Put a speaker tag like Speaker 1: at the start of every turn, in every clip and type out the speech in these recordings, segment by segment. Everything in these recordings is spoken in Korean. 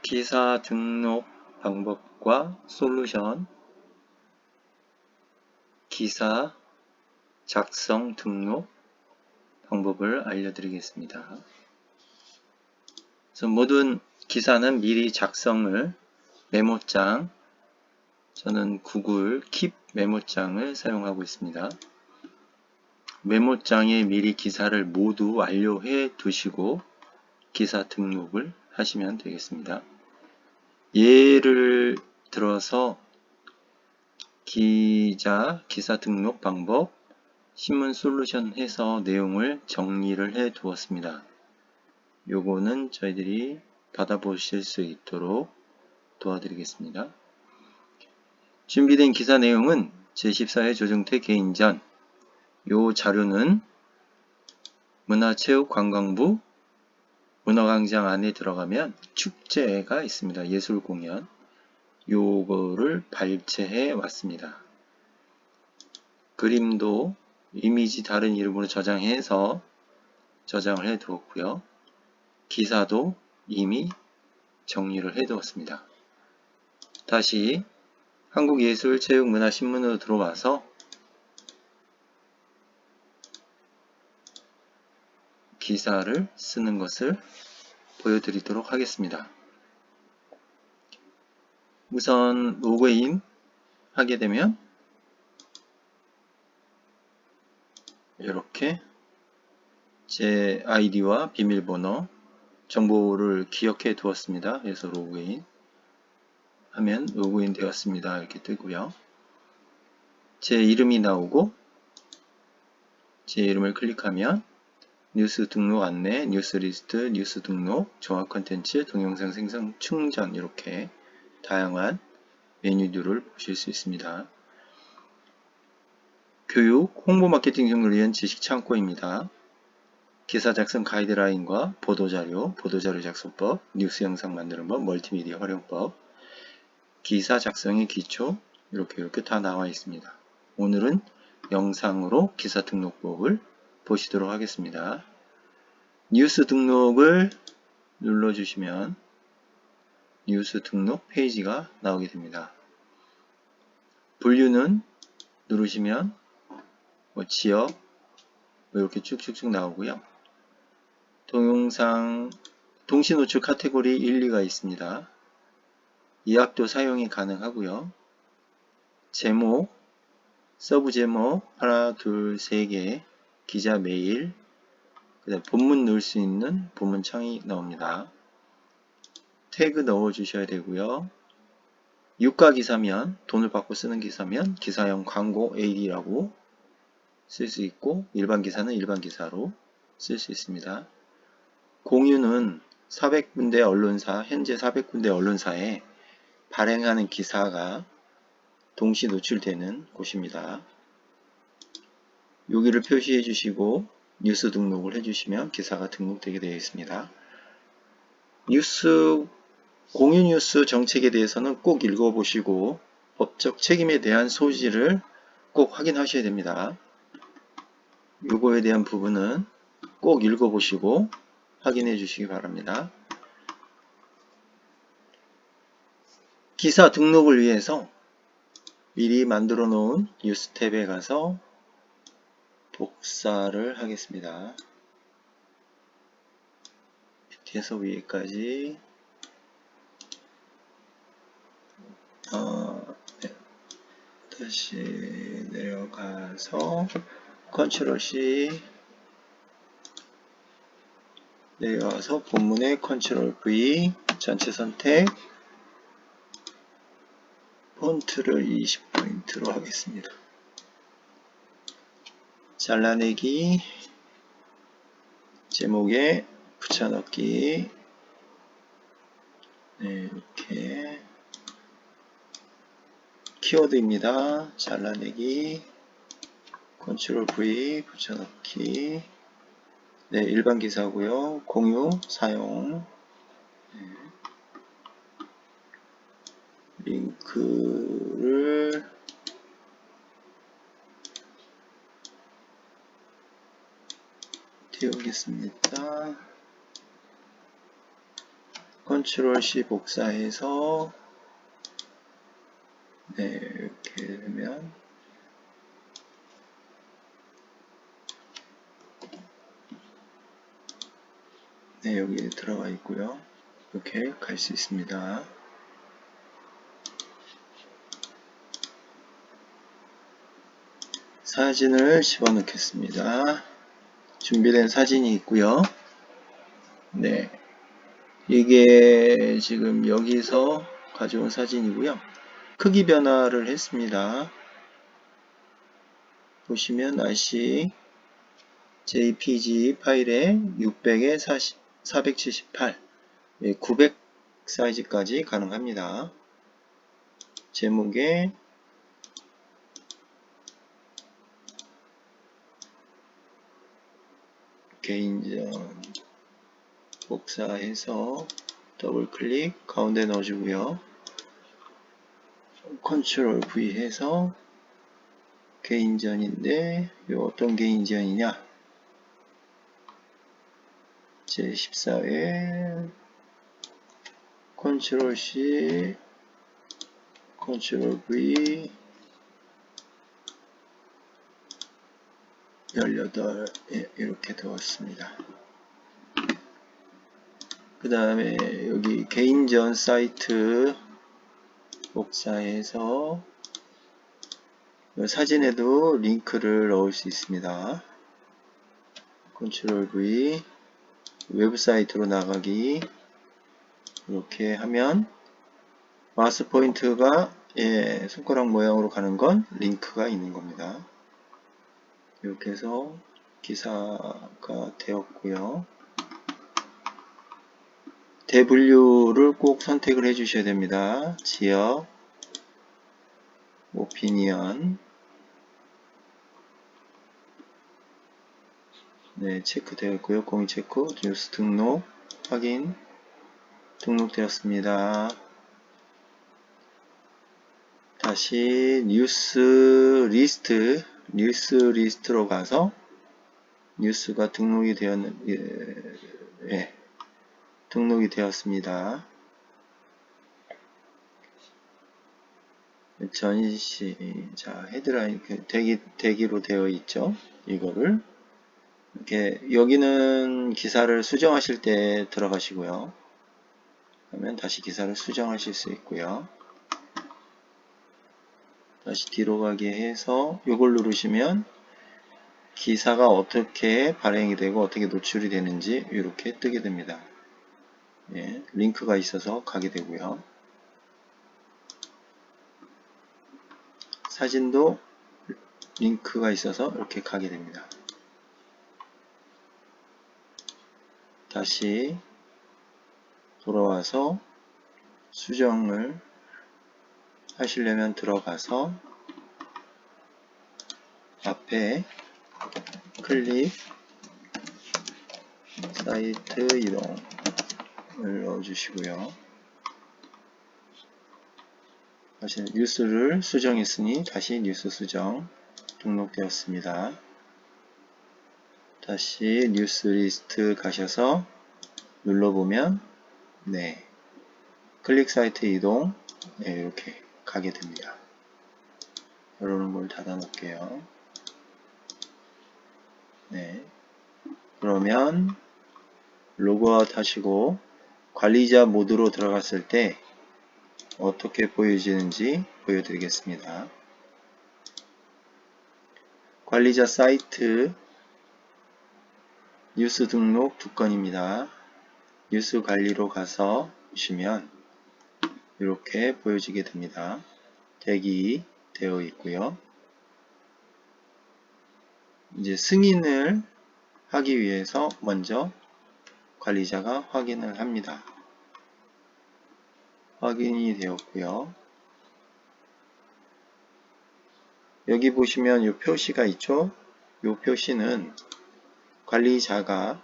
Speaker 1: 기사 등록 방법과 솔루션, 기사 작성 등록 방법을 알려드리겠습니다. 그래서 모든 기사는 미리 작성을 메모장, 저는 구글 킵 메모장을 사용하고 있습니다. 메모장에 미리 기사를 모두 완료해 두시고 기사 등록을 하시면 되겠습니다. 예를 들어서 기사 등록 방법, 신문 솔루션 해서 내용을 정리를 해 두었습니다. 요거는 저희들이 받아보실 수 있도록 도와드리겠습니다. 준비된 기사 내용은 제14회 조정태 개인전, 요 자료는 문화체육관광부 문화광장 안에 들어가면 축제가 있습니다. 예술공연. 요거를 발췌해 왔습니다. 그림도 이미지 다른 이름으로 저장해서 저장을 해 두었고요. 기사도 이미 정리를 해 두었습니다. 다시 한국예술체육문화신문으로 들어와서 기사를 쓰는 것을 보여드리도록 하겠습니다. 우선 로그인 하게 되면 이렇게 제 아이디와 비밀번호 정보를 기억해 두었습니다. 그래서 로그인 하면 로그인 되었습니다. 이렇게 뜨고요. 제 이름이 나오고 제 이름을 클릭하면 뉴스 등록 안내, 뉴스 리스트, 뉴스 등록, 종합 컨텐츠, 동영상 생성, 충전 이렇게 다양한 메뉴들을 보실 수 있습니다. 교육, 홍보 마케팅 등을 위한 지식 창고입니다. 기사 작성 가이드라인과 보도자료, 보도자료 작성법, 뉴스 영상 만드는 법, 멀티미디어 활용법, 기사 작성의 기초 이렇게 다 나와 있습니다. 오늘은 영상으로 기사 등록법을 보시도록 하겠습니다. 뉴스 등록을 눌러주시면 뉴스 등록 페이지가 나오게 됩니다. 분류는 누르시면 지역 이렇게 쭉쭉쭉 나오고요. 동영상 동시노출 카테고리 1, 2가 있습니다. 예약도 사용이 가능하고요. 제목, 서브 제목 하나, 둘, 세 개, 기자 메일, 그다음 본문 넣을 수 있는 본문 창이 나옵니다. 태그 넣어 주셔야 되고요. 유가 기사면 돈을 받고 쓰는 기사면 기사형 광고 AD라고 쓸 수 있고 일반 기사는 일반 기사로 쓸 수 있습니다. 공유는 400군데 언론사, 현재 400군데 언론사에 발행하는 기사가 동시 노출되는 곳입니다. 여기를 표시해 주시고 뉴스 등록을 해주시면 기사가 등록되게 되어 있습니다. 공유 뉴스 정책에 대해서는 꼭 읽어보시고 법적 책임에 대한 소지를 꼭 확인하셔야 됩니다. 요거에 대한 부분은 꼭 읽어보시고 확인해 주시기 바랍니다. 기사 등록을 위해서 미리 만들어 놓은 뉴스 탭에 가서 복사를 하겠습니다. 밑에서 위에까지 네. 다시 내려가서 컨트롤 C 내려와서 본문에 컨트롤 V 전체 선택 폰트를 20포인트로 하겠습니다. 잘라내기 제목에 붙여넣기 네, 이렇게 키워드입니다. 잘라내기 컨트롤 V 붙여넣기 네, 일반 기사고요. 공유 사용 네. 링크를 띄우겠습니다. 컨트롤 C 복사해서 네, 이렇게 되면 네, 여기 들어가 있고요. 이렇게 갈 수 있습니다. 사진을 집어넣겠습니다. 준비된 사진이 있고요. 네, 이게 지금 여기서 가져온 사진이고요. 크기 변화를 했습니다. 보시면 아시 JPG 파일에 600에 478, 900 사이즈까지 가능합니다. 제목에 개인전 복사해서 더블 클릭 가운데 넣어주고요. 컨트롤 V 해서 개인전인데 어떤 개인전이냐, 제14회 컨트롤 C 컨트롤 V 18 이렇게 되었습니다. 그 다음에 여기 개인전 사이트 복사해서 사진에도 링크를 넣을 수 있습니다. 컨트롤 V 웹사이트로 나가기 이렇게 하면 마우스 포인트가 손가락 모양으로 가는 건 링크가 있는 겁니다. 이렇게 해서 기사가 되었고요. 대분류를 꼭 선택을 해 주셔야 됩니다. 지역, 오피니언, 네, 체크되어 있고요. 공유 체크, 뉴스 등록, 확인, 등록되었습니다. 다시 뉴스 리스트로 가서 뉴스가 등록이 등록이 되었습니다. 전시, 자, 헤드라인, 대기로 되어 있죠. 이거를. 이렇게, 여기는 기사를 수정하실 때 들어가시고요. 그러면 다시 기사를 수정하실 수 있고요. 다시 뒤로 가게 해서 이걸 누르시면 기사가 어떻게 발행이 되고 어떻게 노출이 되는지 이렇게 뜨게 됩니다. 예, 링크가 있어서 가게 되고요. 사진도 링크가 있어서 이렇게 가게 됩니다. 다시 돌아와서 수정을 하시려면 들어가서 앞에 클릭 사이트 이동을 넣어주시고요. 다시 뉴스를 수정했으니 다시 뉴스 수정 등록되었습니다. 다시 뉴스 리스트 가셔서 눌러보면 네, 클릭 사이트 이동 이렇게 가게 됩니다. 이러는 걸 닫아 놓을게요. 네, 그러면 로그아웃 하시고 관리자 모드로 들어갔을 때 어떻게 보여지는지 보여드리겠습니다. 관리자 사이트 뉴스 등록 2건입니다. 뉴스 관리로 가서 보시면 이렇게 보여지게 됩니다. 대기 되어 있고요. 이제 승인을 하기 위해서 먼저 관리자가 확인을 합니다. 확인이 되었고요. 여기 보시면 이 표시가 있죠. 이 표시는 관리자가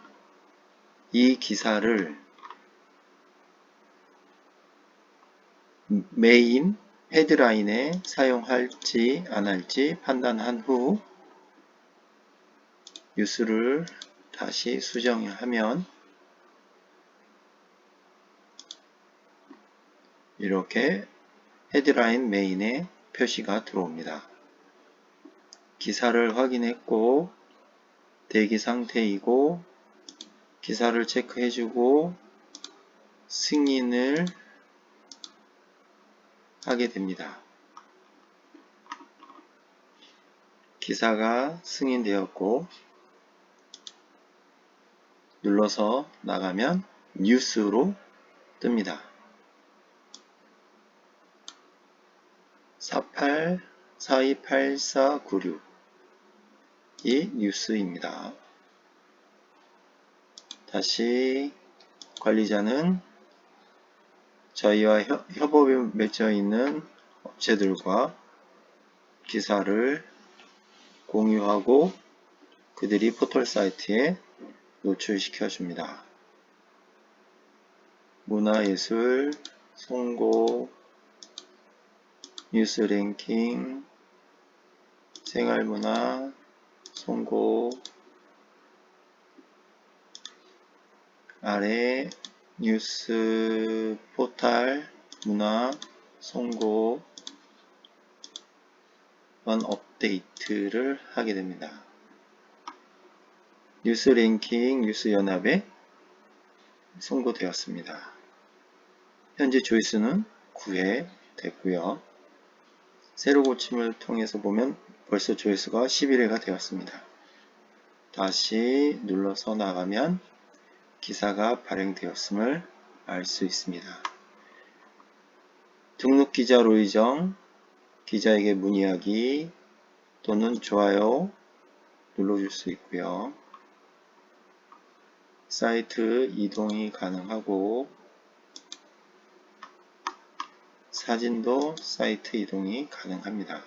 Speaker 1: 이 기사를 메인 헤드라인에 사용할지 안 할지 판단한 후 뉴스를 다시 수정하면 이렇게 헤드라인 메인에 표시가 들어옵니다. 기사를 확인했고 대기 상태이고 기사를 체크해주고 승인을 하게 됩니다. 기사가 승인되었고 눌러서 나가면 뉴스로 뜹니다. 48428496 이 뉴스입니다. 다시 관리자는 저희와 협업이 맺혀 있는 업체들과 기사를 공유하고 그들이 포털 사이트에 노출시켜 줍니다. 문화예술, 송고, 뉴스 랭킹, 생활문화, 송고, 아래 뉴스 포탈, 문화, 송고 업데이트를 하게 됩니다. 뉴스 랭킹, 뉴스 연합에 송고되었습니다. 현재 조회수는 9회 됐고요. 새로 고침을 통해서 보면 벌써 조회수가 11회가 되었습니다. 다시 눌러서 나가면 기사가 발행되었음을 알 수 있습니다. 등록 기자 로이정, 기자에게 문의하기 또는 좋아요 눌러줄 수 있고요. 사이트 이동이 가능하고 사진도 사이트 이동이 가능합니다.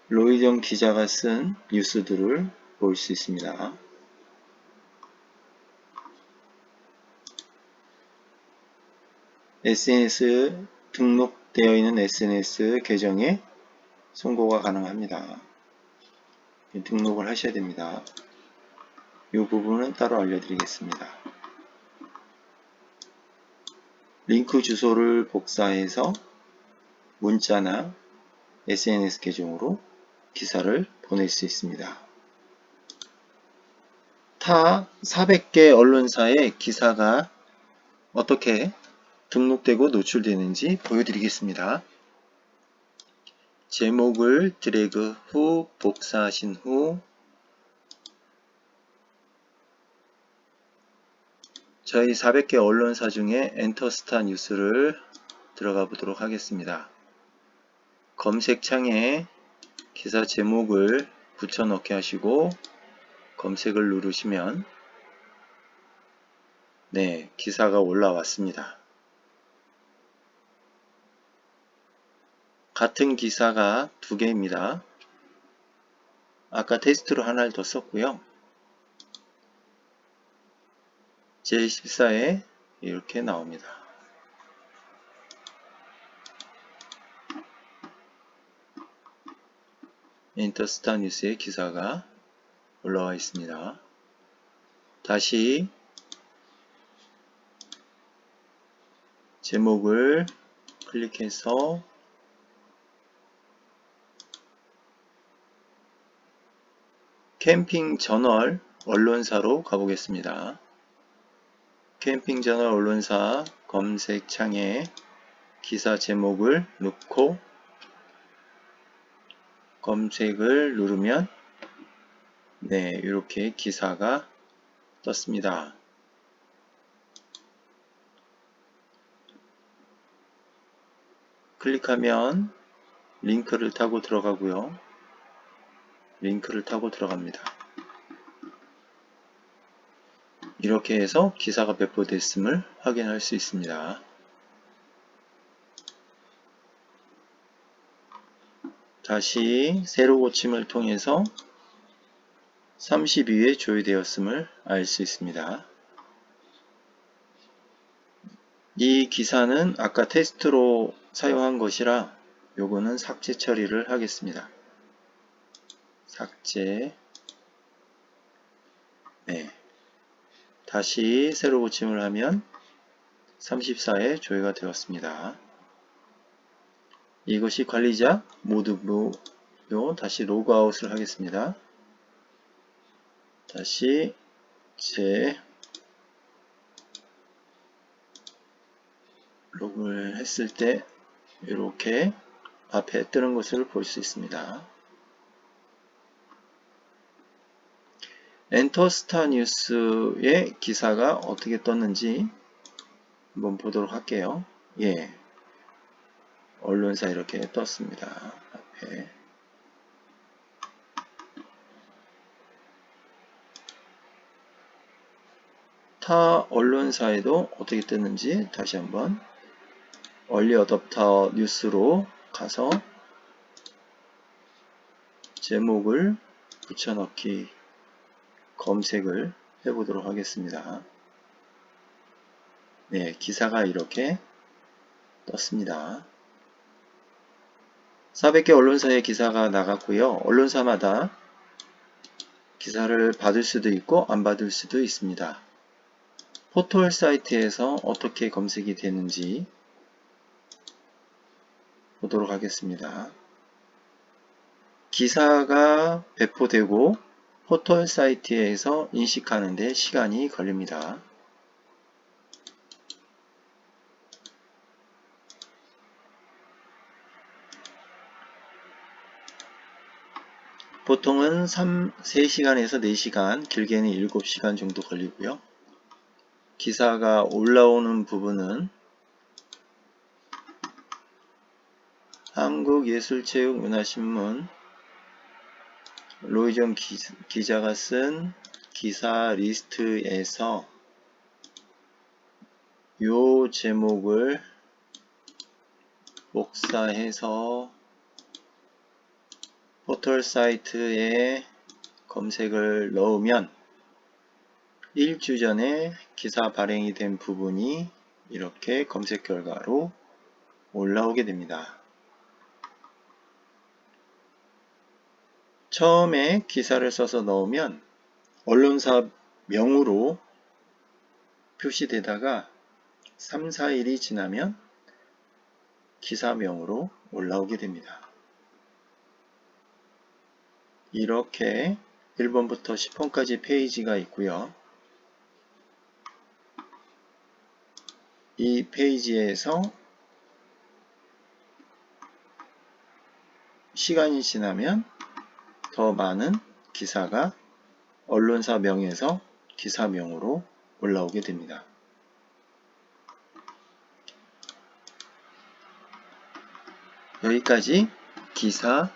Speaker 1: 로이정 기자가 쓴 뉴스들을 볼 수 있습니다. SNS 등록되어 있는 SNS 계정에 송고가 가능합니다. 등록을 하셔야 됩니다. 이 부분은 따로 알려드리겠습니다. 링크 주소를 복사해서 문자나 SNS 계정으로 기사를 보낼 수 있습니다. 타 400개 언론사의 기사가 어떻게 등록되고 노출되는지 보여드리겠습니다. 제목을 드래그 후 복사하신 후 저희 400개 언론사 중에 엔터스타 뉴스를 들어가 보도록 하겠습니다. 검색창에 기사 제목을 붙여넣기 하시고 검색을 누르시면 네, 기사가 올라왔습니다. 같은 기사가 두 개입니다. 아까 테스트로 하나를 더 썼고요. 제14에 이렇게 나옵니다. 인터스타 뉴스의 기사가 올라와 있습니다. 다시 제목을 클릭해서 캠핑 저널 언론사로 가보겠습니다. 캠핑 저널 언론사 검색창에 기사 제목을 넣고 검색을 누르면 네, 이렇게 기사가 떴습니다. 클릭하면 링크를 타고 들어가고요. 링크를 타고 들어갑니다. 이렇게 해서 기사가 배포됐음을 확인할 수 있습니다. 다시 세로 고침을 통해서 32회 조회되었음을 알 수 있습니다. 이 기사는 아까 테스트로 사용한 것이라 요거는 삭제 처리를 하겠습니다. 삭제. 네. 다시 세로 고침을 하면 34에 조회가 되었습니다. 이것이 관리자 모드뷰. 다시 로그아웃을 하겠습니다. 다시 제 로그를 했을 때 이렇게 앞에 뜨는 것을 볼 수 있습니다. 엔터스타 뉴스의 기사가 어떻게 떴는지 한번 보도록 할게요. 예, 언론사 이렇게 떴습니다. 앞에 타 언론사에도 어떻게 떴는지 다시 한번 얼리 어댑터 뉴스로 가서 제목을 붙여넣기 검색을 해보도록 하겠습니다. 네, 기사가 이렇게 떴습니다. 400개 언론사의 기사가 나갔고요. 언론사마다 기사를 받을 수도 있고 안 받을 수도 있습니다. 포털 사이트에서 어떻게 검색이 되는지 보도록 하겠습니다. 기사가 배포되고 포털 사이트에서 인식하는 데 시간이 걸립니다. 보통은 3시간에서 4시간, 길게는 7시간 정도 걸리고요. 기사가 올라오는 부분은 한국예술체육문화신문 로이정 기자가 쓴 기사 리스트에서 요 제목을 복사해서 포털 사이트에 검색을 넣으면 1주 전에 기사 발행이 된 부분이 이렇게 검색 결과로 올라오게 됩니다. 처음에 기사를 써서 넣으면 언론사 명으로 표시되다가 3, 4일이 지나면 기사명으로 올라오게 됩니다. 이렇게 1번부터 10번까지 페이지가 있고요. 이 페이지에서 시간이 지나면 더 많은 기사가 언론사 명에서 기사명으로 올라오게 됩니다. 여기까지 기사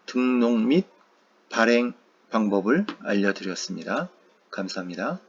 Speaker 1: 등록 및 발행 방법을 알려드렸습니다. 감사합니다.